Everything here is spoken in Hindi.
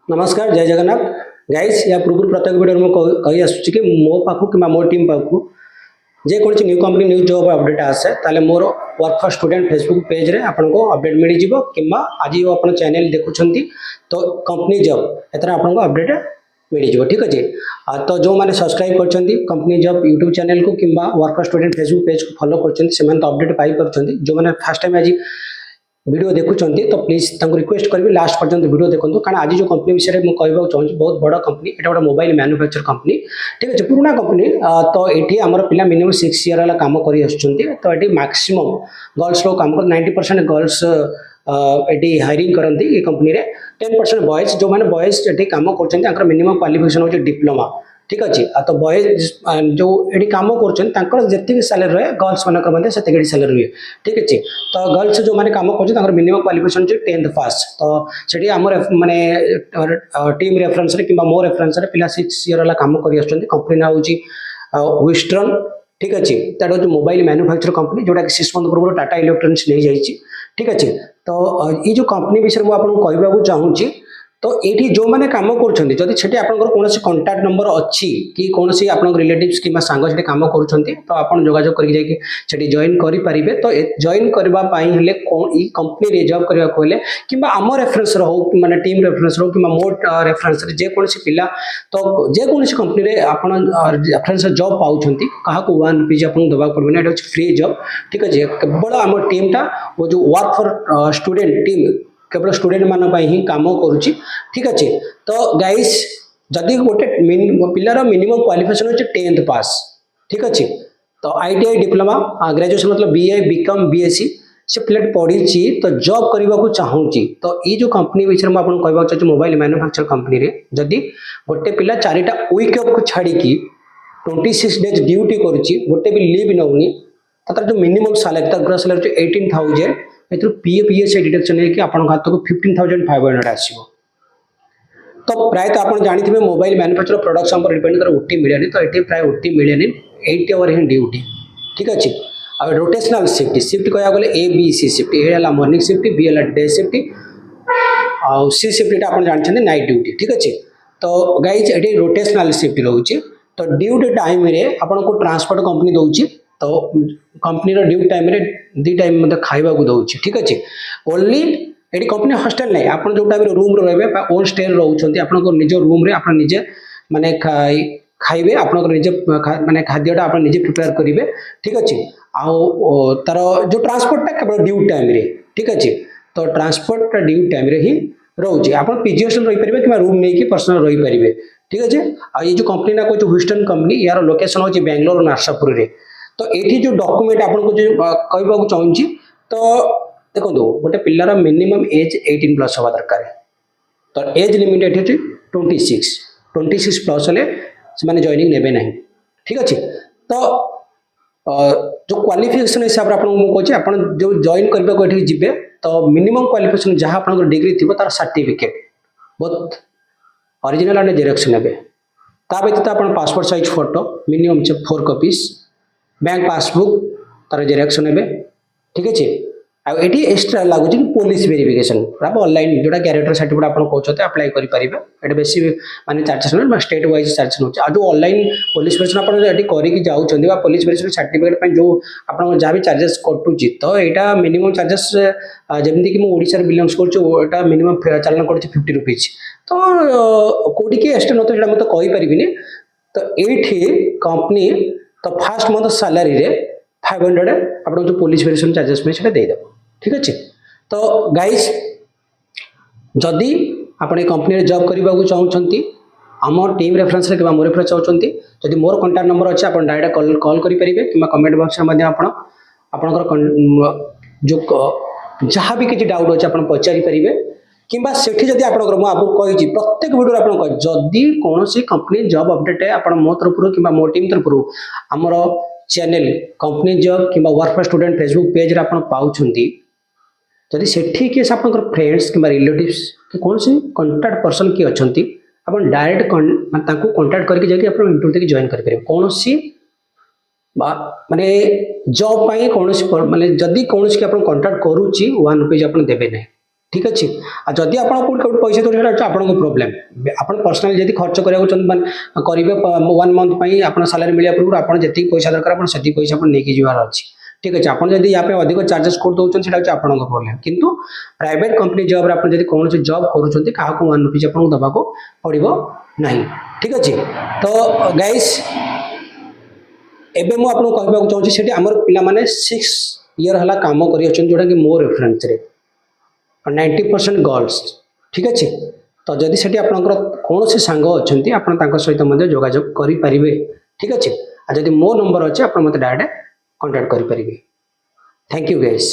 नमस्कार जय जगन्नाथ गाइस या पूर्व प्रत्येक वीडियो में कही आसुची कि मो पाखु कि मो टीम पाखु जेकोसी new company new job update आसे ताले मोर work for student Facebook page रे आपनको अपडेट मिल जिवो किंबा आज जो अपन चैनल देखुछंती तो कंपनी जॉब एतर आपनको अपडेट मिल जिवो ठीक अछि। तो जो माने सब्सक्राइब करछंती कंपनी जॉब यूट्यूब चैनल को किंबा work for student Facebook page को फॉलो करछंती से तो अपडेट पाई परछंती। जो माने फर्स्ट टाइम आज वीडियो देखुंत तो प्लीज रिक्वेस्ट करी लास्ट पर्यंत वीडियो देखो कारण आज जो कंपनी विषय में कहूँ चाहूँगी बहुत बड़ा कंपनी एटा गोटे मोबाइल मैन्युफैक्चर कंपनी ठीक अच्छे पुराना कंपनी। तो ये आम पिला मिनिमम 6 ईयर है कम कर तो ये मैक्सिमम गर्ल्स लोग कम कर 90% गर्ल्स ये हायरिंग करती ये कंपनी 10% बॉयज जो मैंने बॉयज ये कम कर मिनिमम क्वालिफिकेशन हो डिप्लोमा ठीक अच्छे। तो बॉयज जो ये कम कर सैलरी रहे गर्ल्स मानक से सैलरी हुए ठीक अच्छे। तो गर्ल्स जो मैंने कम कर मिनिमम क्वालिफिकेशन 10th पास। तो से आम माने टीम रेफरेंस कि मो रेफरेंस पिला 6 ईयर है कम कर कंपनी ना हूँ विस्टर्न ठीक अच्छे। तार जो मोबाइल मैन्युफैक्चर कंपनी जोटा कि 6 मंथ पूर्व टाटा इलेक्ट्रोनिक्स नहीं जाइए ठीक अच्छे। तो ये जो कंपनी विषय में आपको कहवाक चाहूँगी तो ये जो मैंने कम कर कौन कंटाक्ट नंबर अच्छी कि कौन आप रिलेटिव्स कि सांग से कम कर तो आप जोगाजोग करके जॉइन करेंगे। तो जॉइन करने कंपनी जॉब करने को कि आम रेफरेंस हो माने टीम रेफरेंस हो कि मो रेफरेंस जेकोसी पिला तो जेकोसी कंपनी आप रेफरेंस जॉब पाँच क्या 1 रुपीज आपको देवा पड़े ये फ्री जॉब ठीक अच्छे। केवल आम टीमटा वो जो वर्क फॉर स्टूडेंट टीम केवल स्टूडेंट मान ही कम करुच्ची ठीक अच्छे। तो गाइस जदि गोटे पिलार मिनिमम क्वालिफिकेशन होचे 10th पास ठीक अच्छे। तो ITI डिप्लोमा ग्रेजुएशन मतलब BA BCom BSc से पिला पढ़ी तो जॉब करने को चाहूँगी। तो ये जो कंपनी विषय में आपको कहना चाहिए मोबाइल मैन्युफैक्चर कंपनी रे जदि गोटे पिला 4टा वीक को छाड़ी 26 डेज ड्यूटी करुच्ची गोटे भी लीव नौनी तो तार जो minimum salary gross salary 18,000 PF deduction है कि आपन खाते को 15,500 आसो। तो प्राय तो आप जानते मोबाइल मैन्युफैक्चर प्रोडक्ट्स डिपेंड कर OT मिलेनि तो ये प्राय OT मिलेनि 8 आवर ही ड्यूटी ठीक अच्छे। आ रोटेशनल शिफ्ट कहया गले ABC shift A morning shift B day shift आ C शिफ्ट आप जानते नाइट ड्यूटी ठीक अच्छे। तो गाइज ये रोटेशनल शिफ्ट रोचे तो ड्यूटी टाइम आपन को ट्रांसपोर्ट कंपनी दौची तो कंपनी ड्यूटी टाइम 2 टाइम मतलब खाइबा को दौची ठीक अच्छे। ओनली ये कंपनी हॉस्टल नहीं आप जो टाइम रूम रे ओन स्टे रोचे आप निज रूम रे आप निजे माने खाइबे आप निजे माने खाद्यटा आप निजे प्रिपेयर करेंगे ठीक अच्छे। आउ तार जो ट्रांसपोर्टा केवल ड्यूटी टाइम रे ठीक अच्छे। तो ट्रांसपोर्ट ड्यूटी टाइम रे ही रोचे आप पीजी हॉस्टल रही पारे कि रूम नहीं कि पर्सनल रही पारे ठीक अच्छे। ये जो कंपनी ना कहूँ ह्यूस्टन कंपनी यार लोकेशन हो बेंगलोर और नरसापुर रे। तो ये जो डॉक्यूमेंट आपको जो कहवाक चाहूँगी तो देखो गोटे पिलार मिनिमम एज 18 प्लस हवा दरकार। तो एज लिमिट ये 26 प्लस हेल्ले से जॉइनिंग नेबे ना ठीक अच्छे। तो जो क्वालिफिकेशन हिसाब से आपको आप जो जॉइन करने को ये तो मिनिमम क्वालिफिकेशन जहाँ आप डिग्री थी तार सर्टिफिकेट बहुत ओरिजिनल एंड जेरक्स ने ता व्यतीत आप passport size photo minimum 4 copies bank passbook तार जेरक्स ने ठीक अच्छे। आईटी एक्स्ट्रा लगुच कि पुलिस वेरिफिकेशन आप ऑनलाइन जोटा कैरेक्टर सर्टिफिकेट आप कहते अप्लाई करेंगे ये बेसी माने चार्जेस ना स्टेट वाइज चार्जेस हो जो ऑनलाइन पुलिस वेरिफिकेशन आप जाऊँच पुलिस वेरिफिकेशन सर्टिफिकेट जो आप जहाँ भी चार्जेस कटुची तो यहाँ मिनिमम चार्जेस जमीक मुझे बिलंगस कर मिनिमम चालान कर 50 रुपीज तो कौटी कि एक्सट्रा नत तो मतलब कहीपरि। तो ये कंपनी तो फास्ट मंथ सैलरी रे 500 आप जो पुलिस वेरिफिकेशन चार्जेस में देदेव ठीक अच्छे। तो गाइज जदि आप कंपनी जॉब करने को चाहते आम टीम रेफरेंस कि मोर रेफरेंस चाहते जदि मोर कंटाक्ट नंबर अच्छे आप डायरेक्ट कॉल करेंगे कि कमेंट बॉक्स में आपणकर जो जहाँ भी किसी डाउट अच्छे आप पचारि पारे कि जदि आपको कही प्रत्येक वीडियो आपको जदि कौन कंपनी जॉब अपडेट आप मो तरफ कि मो टीम तरफ आमर चैनल कंपनी जॉब कि work for student Facebook page आप पाँच जदि से फ्रेंड्स कि रिलेटिव्स कि कौन कंटाक्ट पर्सन किए अच्छा आप डायरेक्ट कंटाक्ट करके जाकि आप इंटरव्यू तक जॉइन करेंगे कौन माने जॉब पाई कौन माने जदि कौन की आप कंटाक्ट करुच्ची 1 रुपीज आप देवे ना ठीक अच्छे जदि आप पैसा दौर आपको प्रोब्लेम आप पर्सनाली जब खर्च करेंगे 1 मंथ आप सालारी मिलने पूर्व आप जी पैसा दरकार आप पैसा नहीं जबार अच्छी ठीक अच्छे आप जब यहाँ अधिक चार्जेस कर दौरान से आपको प्रोब्लेम किंतु प्राइवेट कंपनी जॉब आप कौन जॉब करुँच क्या वन रुपीज आपको दबाक पड़ो ना ठीक अच्छे तो गाइस एबे मुझे कहवाक चाहूँगी आमर पे 6 ईयर है कम कर जोटा कि मो रेफरेन्स 90% गर्ल्स ठीक अच्छे तो जदि से आपंकर कौन से सांग अच्छा आप सहित जोगाजोग करेंगे ठीक अच्छे जदि मो नंबर अच्छे आप मत डायरेक्ट कांटेक्ट करेंगे थैंक यू गाइस।